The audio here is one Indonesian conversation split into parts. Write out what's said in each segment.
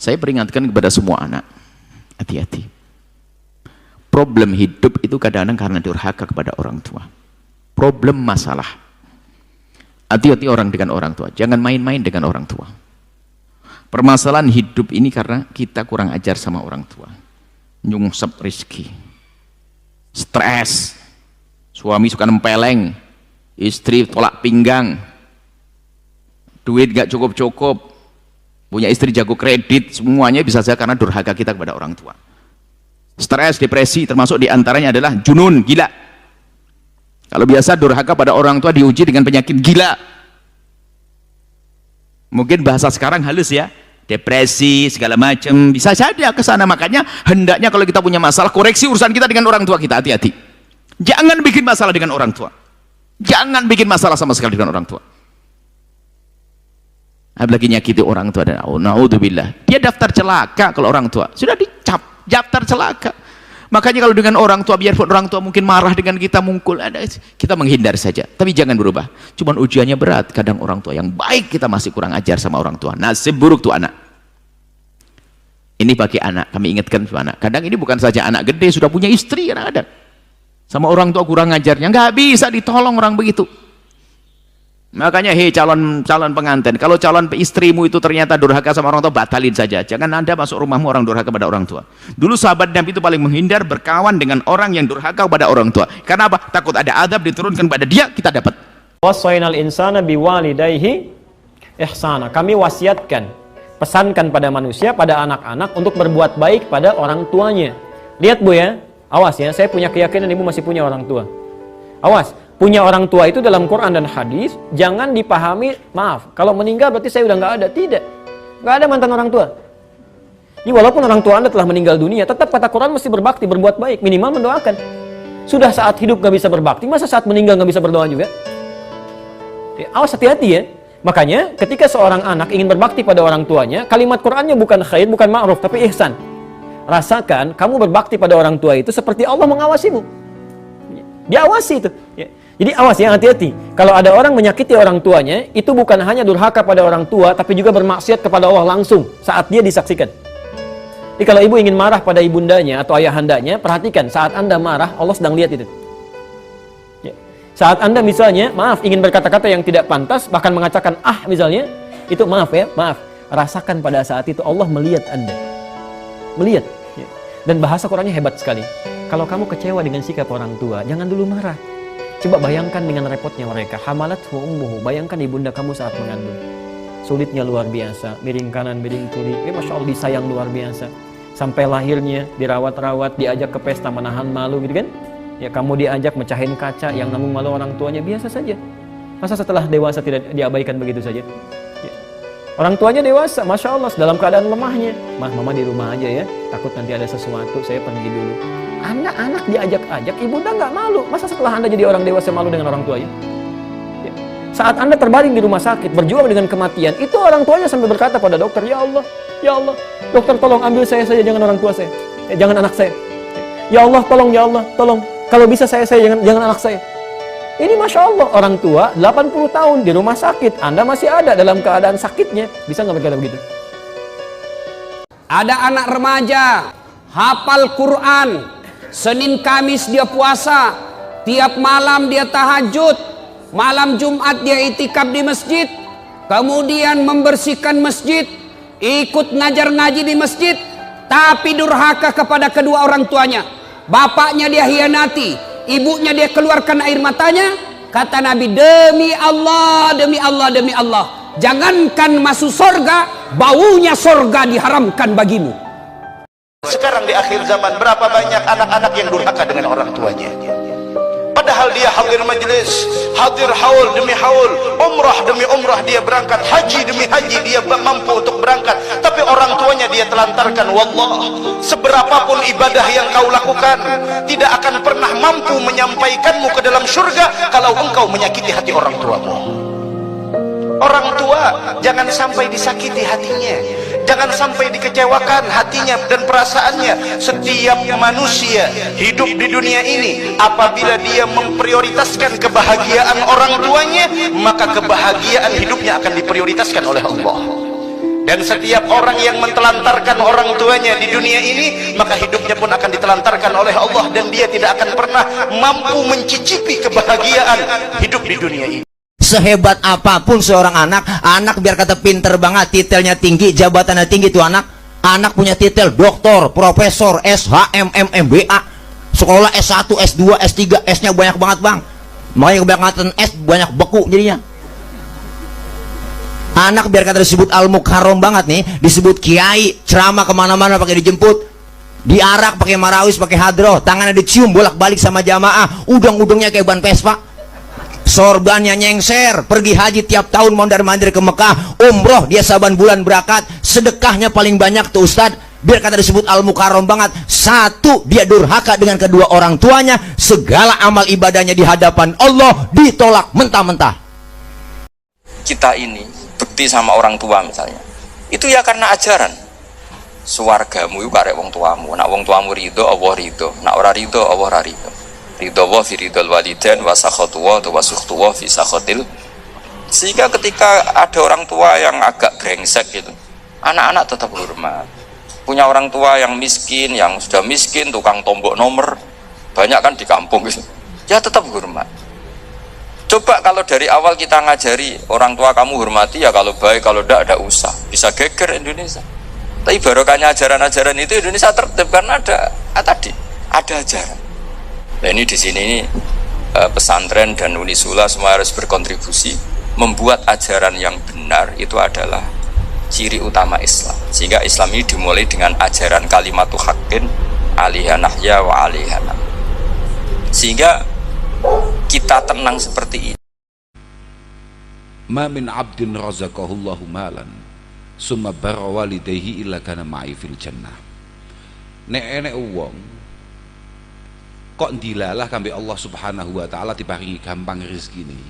Saya peringatkan kepada semua anak, hati-hati. Problem hidup itu kadang-kadang karena durhaka kepada orang tua. Problem masalah. Hati-hati orang dengan orang tua. Jangan main-main dengan orang tua. Permasalahan hidup ini karena kita kurang ajar sama orang tua. Nyungsep rezeki. Stres. Suami suka nempeleng. Istri tolak pinggang. Duit gak cukup-cukup. Punya istri jago kredit, semuanya bisa saja karena durhaka kita kepada orang tua. Stres, depresi, termasuk diantaranya adalah junun, gila. Kalau biasa durhaka pada orang tua diuji dengan penyakit gila. Mungkin bahasa sekarang halus ya, depresi, segala macam, bisa saja ke sana. Makanya hendaknya kalau kita punya masalah, koreksi urusan kita dengan orang tua kita, hati-hati. Jangan bikin masalah dengan orang tua. Jangan bikin masalah sama sekali dengan orang tua. Apalagi nyakiti orang tua, dan naudzubillah, dia daftar celaka. Kalau orang tua sudah dicap daftar celaka. Makanya kalau dengan orang tua, biarpun orang tua mungkin marah dengan kita, mungkul, kita menghindar saja, tapi jangan berubah. Cuman ujiannya berat. Kadang orang tua yang baik kita masih kurang ajar sama orang tua. Nasib buruk tuh anak. Ini bagi anak, kami ingatkan sama anak. Kadang ini bukan saja anak gede, sudah punya istri, kadang-kadang sama orang tua kurang ajarnya, nggak bisa ditolong orang begitu. Makanya hei calon pengantin, kalau calon istrimu itu ternyata durhaka sama orang tua, batalin saja. Jangan Anda masuk rumahmu orang durhaka pada orang tua. Dulu sahabat Nabi itu paling menghindar berkawan dengan orang yang durhaka pada orang tua. Karena apa? Takut ada azab diturunkan pada dia, kita dapat. Wassaynal insana biwalidayhi ihsana. Kami wasiatkan, pesankan pada manusia, pada anak-anak untuk berbuat baik pada orang tuanya. Lihat Bu ya, awas ya, saya punya keyakinan Ibu masih punya orang tua. Awas, punya orang tua itu dalam Quran dan hadis jangan dipahami, maaf, kalau meninggal berarti saya udah nggak ada. Tidak, nggak ada mantan orang tua. Jadi walaupun orang tua Anda telah meninggal dunia, tetap kata Quran mesti berbakti, berbuat baik, minimal mendoakan. Sudah saat hidup nggak bisa berbakti, masa saat meninggal nggak bisa berdoa juga? Awas, hati-hati ya. Makanya ketika seorang anak ingin berbakti pada orang tuanya, kalimat Qurannya bukan khair, bukan ma'ruf, tapi ihsan. Rasakan kamu berbakti pada orang tua itu seperti Allah mengawasimu. Diawasi itu ya. Jadi awas ya, hati-hati. Kalau ada orang menyakiti orang tuanya, itu bukan hanya durhaka pada orang tua, tapi juga bermaksiat kepada Allah langsung saat dia disaksikan. Jadi kalau ibu ingin marah pada ibundanya atau ayahandanya, perhatikan saat Anda marah, Allah sedang lihat itu ya. Saat Anda misalnya, maaf, ingin berkata-kata yang tidak pantas, bahkan mengatakan misalnya, itu maaf ya, maaf. Rasakan pada saat itu Allah melihat Anda, melihat ya. Dan bahasa Qurannya hebat sekali. Kalau kamu kecewa dengan sikap orang tua, jangan dulu marah. Coba bayangkan dengan repotnya mereka. Hamalathu ummuhu, bayangkan ibunda kamu saat mengandung. Sulitnya luar biasa, miring kanan, miring kiri. Masya Allah, disayang luar biasa. Sampai lahirnya, dirawat-rawat, diajak ke pesta, menahan malu gitu kan. Ya kamu diajak mecahin kaca, yang namun malu orang tuanya, biasa saja. Masa setelah dewasa tidak diabaikan begitu saja? Ya. Orang tuanya dewasa, Masya Allah, dalam keadaan lemahnya. Mama di rumah aja ya, takut nanti ada sesuatu, saya pergi dulu. Anak-anak diajak-ajak, ibunda nggak malu. Masa setelah Anda jadi orang dewasa malu dengan orang tuanya? Ya. Saat Anda terbaring di rumah sakit, berjuang dengan kematian, itu orang tuanya sampai berkata pada dokter, ya Allah, dokter tolong ambil saya saja, jangan orang tua saya, jangan anak saya. Ya Allah, tolong. Kalau bisa saya jangan anak saya. Ini Masya Allah, orang tua 80 tahun di rumah sakit, Anda masih ada dalam keadaan sakitnya, bisa nggak berkata begitu? Ada anak remaja, hafal Quran, Senin Kamis dia puasa, tiap malam dia tahajud, malam Jumat dia itikaf di masjid, kemudian membersihkan masjid, ikut ngajar ngaji di masjid, tapi durhaka kepada kedua orang tuanya. Bapaknya dia hianati, ibunya dia keluarkan air matanya. Kata Nabi, demi Allah, jangankan masuk surga, baunya surga diharamkan bagimu. Sekarang di akhir zaman, berapa banyak anak-anak yang durhaka dengan orang tuanya. Padahal dia hadir majlis, hadir haul demi haul, umrah demi umrah dia berangkat, haji demi haji dia mampu untuk berangkat, tapi orang tuanya dia telantarkan. Wallah, seberapapun ibadah yang kau lakukan tidak akan pernah mampu menyampaikanmu ke dalam surga kalau engkau menyakiti hati orang tuamu. Orang tua jangan sampai disakiti hatinya, jangan sampai dikecewakan hatinya dan perasaannya. Setiap manusia hidup di dunia ini, apabila dia memprioritaskan kebahagiaan orang tuanya, maka kebahagiaan hidupnya akan diprioritaskan oleh Allah. Dan setiap orang yang mentelantarkan orang tuanya di dunia ini, maka hidupnya pun akan ditelantarkan oleh Allah, dan dia tidak akan pernah mampu mencicipi kebahagiaan hidup di dunia ini. Sehebat apapun seorang anak biar kata pinter banget, titelnya tinggi, jabatannya tinggi, tuh anak punya titel doktor, profesor, SHM, MBA, sekolah S1, S2, S3, S-nya banyak banget bang. Makanya kebanyakan S banyak beku jadinya. Anak biar kata disebut al-mukarram banget nih, disebut kiai, ceramah kemana-mana pakai dijemput, diarak pakai marawis, pakai hadroh, tangannya dicium bolak-balik sama jamaah, udang-udangnya kayak ban Vespa, sorbannya nyengser, pergi haji tiap tahun mondar-mandir ke Mekah, umroh dia saban bulan berangkat, sedekahnya paling banyak tuh Ustad. Biar kata disebut al-mukarram banget, satu, dia durhaka dengan kedua orang tuanya, segala amal ibadahnya di hadapan Allah ditolak mentah-mentah. Kita ini bekti sama orang tua misalnya, itu ya karena ajaran. Suwargamu itu karek wong tuamu, nak wong tuamu ridho Allah ridho, nak ora ridho Allah ora ridho. Ridho wa fi ridhol walidain wa sakhatu wa sukhtu wa fi sakhatil. Sehingga ketika ada orang tua yang agak brengsek gitu, anak-anak tetap hormat. Punya orang tua yang miskin, yang sudah miskin, tukang tombok nomor, banyak kan di kampung gitu, ya tetap hormat. Coba kalau dari awal kita ngajari orang tua kamu hormati, ya kalau baik, kalau tidak usah, bisa geger Indonesia. Tapi barokahnya ajaran-ajaran itu Indonesia tertib karena ada ajaran. Nah ini di sini ini pesantren dan Unisula semua harus berkontribusi membuat ajaran yang benar. Itu adalah ciri utama Islam. Sehingga Islam ini dimulai dengan ajaran kalimatu haqqin alaiha nahya wa alaiha nam. Sehingga kita tenang seperti ini. Ma min abdin razaqahullahu malan summa barra walidayhi illa kana ma'i fil jannah. Nek enek wong kok dilalah kambe Allah Subhanahu wa taala diparingi gampang rezekine,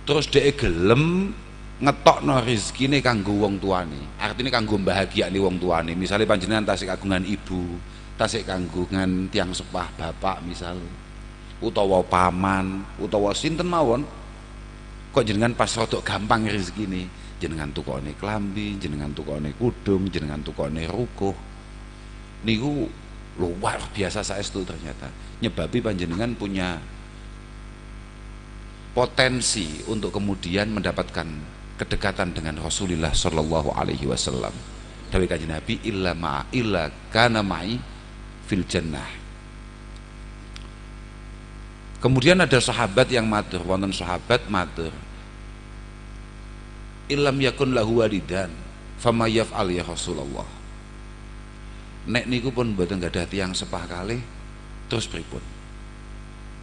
terus dhek gelem ngetokno rezekine kanggo wong tuane, artine kanggo bahagiane wong tuane. Misale panjenengan tasik kagungan ibu, tasik kagungan tiang sepah bapak misal, utawa paman, utawa sinten mawon, kok jenengan pas rodok gampang rezekine, jenengan tukone klambi, jenengan tukone kudung, jenengan tukone rukuh, niku luar biasa saestu ternyata. Nyebabi panjenengan punya potensi untuk kemudian mendapatkan kedekatan dengan Rasulullah Shallallahu Alaihi Wasallam. Dawuh Kanjeng Nabi, illa kana ma'i fil jannah. Kemudian ada sahabat yang matur, wonten sahabat matur, illam yakun lahu walidan fama yaf'al ya Rasulullah. Nek niku pun mboten gadah tiyang sepah kalih, terus pripun?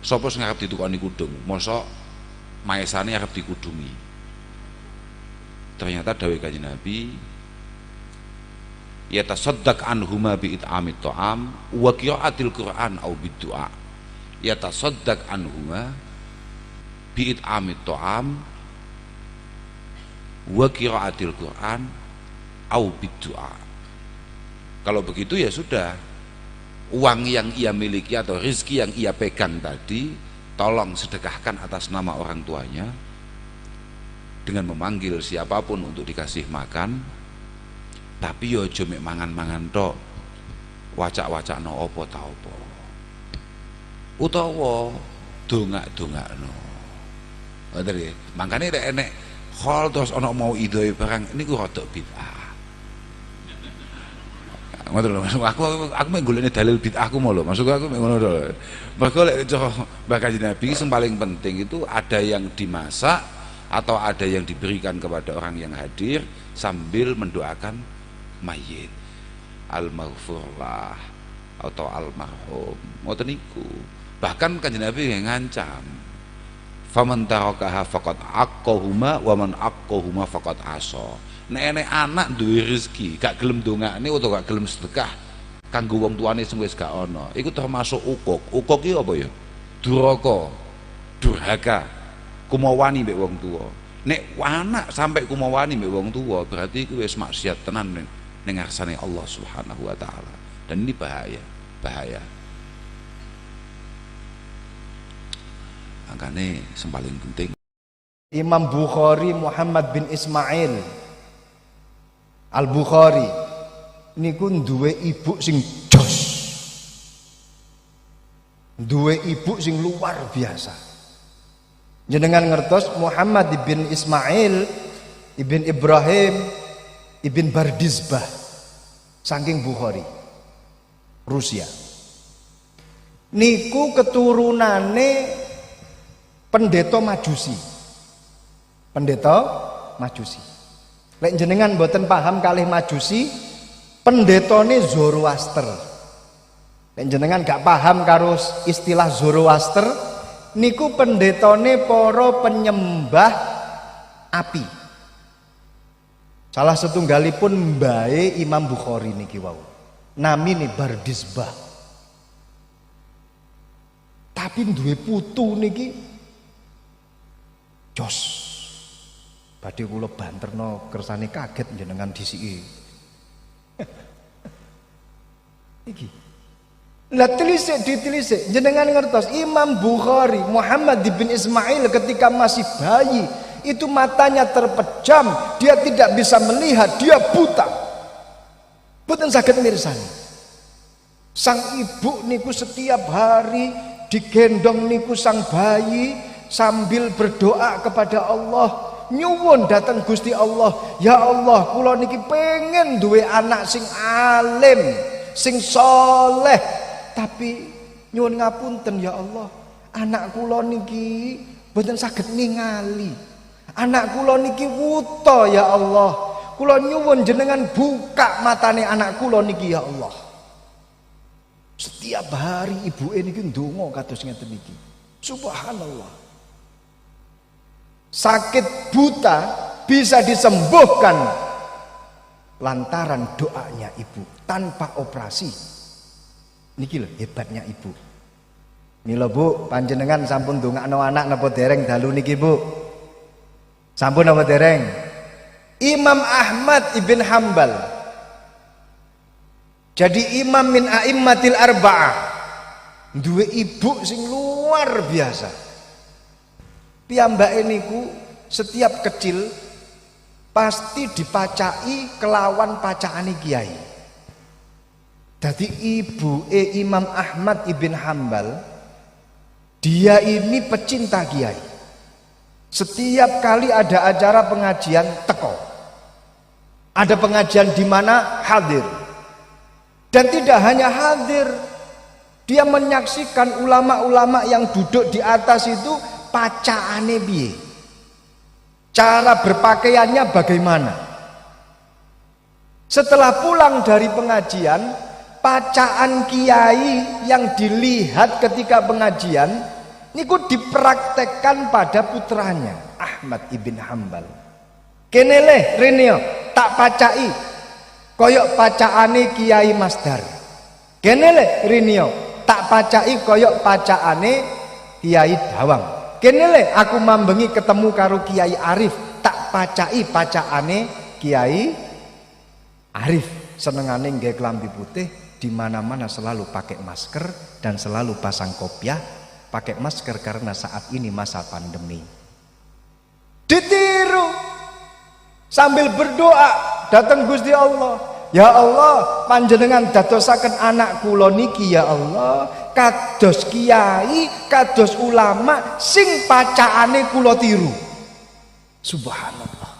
Sapa sing arep ditukoni kudung? Mosok maesane arep dikudungi. Ternyata dawuh Kanjeng Nabi, yatasaddaq anhuma bi it'amit ta'am wa qira'atil Qur'an au biddu'a. Yatasaddaq anhuma bi it'amit ta'am wa qira'atil Qur'an au biddu'a. Kalau begitu ya sudah, uang yang ia miliki atau rezeki yang ia pegang tadi tolong sedekahkan atas nama orang tuanya dengan memanggil siapapun untuk dikasih makan. Tapi yo aja mek mangan-mangan tok, wacak-wacakno apa ta apa, utawa dongak-dongakno. Ngoten nggih. Mangkane nek enek hol terus ana mau idoi barang niku rada bid'ah. Ngoten lho, aku mek golekne dalil bid'ahku mau lho. Maksudku aku mek ngono lho. Mergo lek Mbah Kanjeng Nabi sing paling penting itu ada yang dimasak atau ada yang diberikan kepada orang yang hadir sambil mendoakan mayit, al-maghfurlah atau al-marhum. Ngoten niku. Bahkan Kanjeng Nabi yang ngancam, faman tarakaha faqad aqahuma wa man aqahuma faqad asa. Nek enek anak duwe rezeki gak gelem ndongakne utawa gak gelem sedekah kanggo wong tuane sing wis gak ana, iku termasuk ukuk. Ukuk iki apa ya? Duraka, durhaka, kumawani mbek wong tuwa. Nek anak sampai kumawani mbek wong tuwa, berarti iku wis maksiat tenan ning ngarsane Allah Subhanahu wa taala. Dan ini bahaya. Makane sing paling penting Imam Bukhari Muhammad bin Ismail Al-Bukhari niku duwe ibu sing jos. Duwe ibu sing luar biasa. Jenengan ngertos Muhammad ibn Ismail ibn Ibrahim ibn Bardizbah saking Bukhari Rusia. Niku keturunane pendeta Majusi. Pendeta Majusi. Lek jenengan mboten paham kalih Majusi, pendetane Zoroaster. Lek jenengan gak paham karo istilah Zoroaster, niku pendetane para penyembah api. Salah setunggalipun mbae Imam Bukhari niki wau. Namine Bardizbah. Tapi duwe putu niki jos. Badhe kula banterno kersane kaget jenengan disiki. Iki. Lah ditelisik jenengan ngertos Imam Bukhari Muhammad bin Ismail ketika masih bayi itu matanya terpejam, dia tidak bisa melihat, dia buta. Boten saged mirsani. Sang ibu niku setiap hari digendong niku sang bayi sambil berdoa kepada Allah. Nyuwun datang Gusti Allah, ya Allah kula niki pengen duwe anak sing alim, sing soleh, tapi nyuwun ngapunten ya Allah, anak kula niki boten saged ningali, anak kula niki wuta ya Allah, kula nyuwun jenengan buka matane anak kula niki ya Allah. Setiap hari ibu niki ndonga kados ngeten niki. Subhanallah. Sakit buta bisa disembuhkan lantaran doanya ibu tanpa operasi. Niki lho hebatnya ibu. Mila Bu, panjenengan sampun ndongakno anak napa dereng dalu niki Bu? Sampun napa dereng? Imam Ahmad ibn Hambal. Jadi imam min a'immatil arba'ah. Duwe ibu sing luar biasa. Piyambake niku setiap kecil pasti dipacai kelawan pacaane kiai. Jadi ibu Imam Ahmad ibn Hambal, dia ini pecinta kiai. Setiap kali ada acara pengajian teko. Ada pengajian di mana hadir. Dan tidak hanya hadir, dia menyaksikan ulama-ulama yang duduk di atas itu pacaane piye, cara berpakaiannya bagaimana. Setelah pulang dari pengajian, pacaan kiai yang dilihat ketika pengajian niku dipraktekkan pada putranya Ahmad ibn Hambal. Kene le Renio tak pacai koyok pacaane Kiai Masdar. Kene le Renio tak pacai koyok pacaane Kiai Dawang. Kene le aku mambengi ketemu karo Kiai Arif, tak pacai pacaane Kiai Arif. Senengane nggih klambi putih, di mana-mana selalu pakai masker dan selalu pasang kopiah, pakai masker karena saat ini masa pandemi. Ditiru sambil berdoa datang Gusti Allah, ya Allah panjenengan dadosaken anak kula niki ya Allah kados kiai, kados ulama sing pacaane kula tiru. Subhanallah.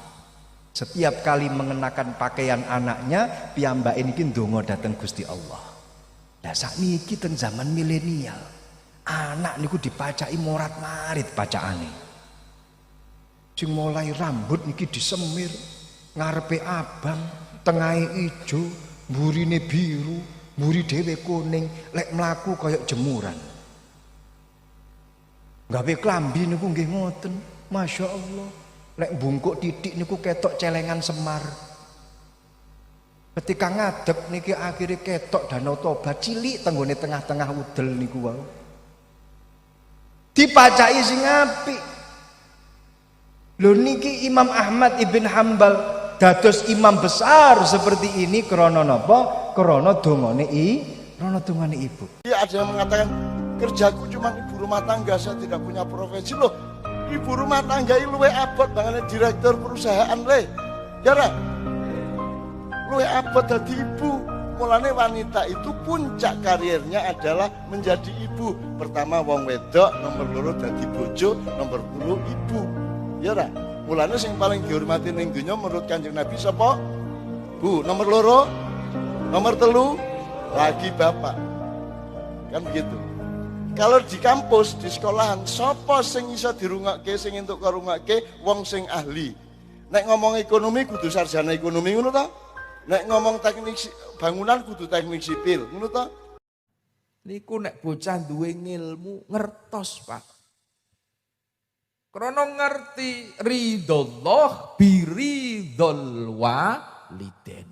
Setiap kali mengenakan pakaian anaknya, piyambake niki ndonga dhateng Gusti Allah. Lah sakniki teng zaman milenial, anak niku dipacai morat-marit pacaane. Sing mulai rambut niki disemir, ngarepe abang, tengahe ijo, mburine biru, mburi dhewe kuning, lek mlaku kaya jemuran. Gawe klambi niku nggih ngoten, Masya Allah. Lek bungkuk titik niku ketok celengan Semar. Ketika ngadeg niki akhirnya ketok Danau Toba cilik tenggone tengah-tengah udel niku wau. Dipacai sing apik. Lho niki Imam Ahmad ibn Hambal dados imam besar seperti ini krana napa? Krana dongane ibu. Ada yang mengatakan kerjaku cuma ibu rumah tangga, saya tidak punya profesi. Loh, ibu rumah tangga luwe abot bangane direktur perusahaan le. Ya ra? luwih abot dadi ibu. Mulane wanita itu puncak karirnya adalah menjadi ibu. Pertama wong wedok, nomor loro dadi bojo, nomor telu ibu. Ya ora? Mulane sing paling dihormati ning donya menurut Kanjeng Nabi sapa? Bu, nomor loro, nomor telu lagi bapak. Kan begitu. Kalau di kampus, di sekolahan, sapa sing iso dirungokke, sing entuk karungokke wong sing ahli. Nek ngomong ekonomi kudu sarjana ekonomi ngono ta? Nek ngomong teknik bangunan kudu teknik sipil, ngono ta? Niku nek bocah duwe ngilmu ngertos, Pak. Krana ngerti ridhollah biridhol waliden.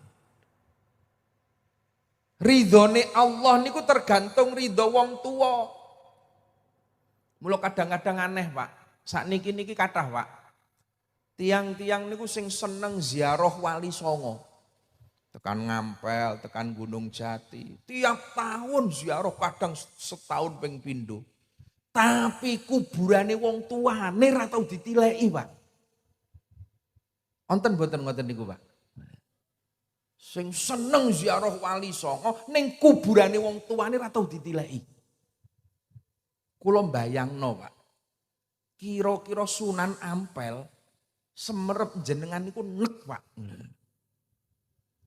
Ridhone Allah niku tergantung ridho wong tua. Mula kadang-kadang aneh, Pak. Sakniki niki kathah, Pak. Tiang-tiang niku sing seneng ziarah Wali Songo. Tekan Ngampel, tekan Gunung Jati. Tiap tahun ziarah kadang setahun ping pindho. Tapi kuburane wong tuane ra tau ditileki, Pak. Wonten mboten ngoten niku, Pak? Sing seneng ziarah Wali Songo ning kuburane wong tuane ra tau ditileki. Kula mbayangno, Pak. Kira-kira Sunan Ampel semerep jenengan niku nek, Pak.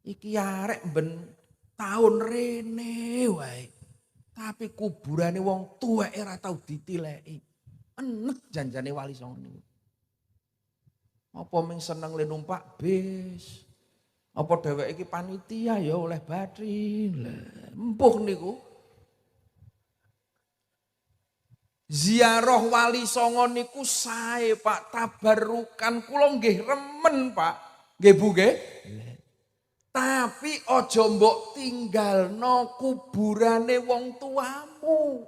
Iki arek ben taun rene wae. Tapi kuburane wong tuweke ora tau ditileki. Enek janjane Wali Songo niku. Apa ming seneng le numpak bis? Apa dheweke iki panitia ya oleh batri. Lah, empuh niku. Ziarah Wali Songo niku sae, Pak, tabarukan kula nggih remen, Pak. Nggih Bu nggih? Tapi aja mbok tinggalno kuburane wong tuamu.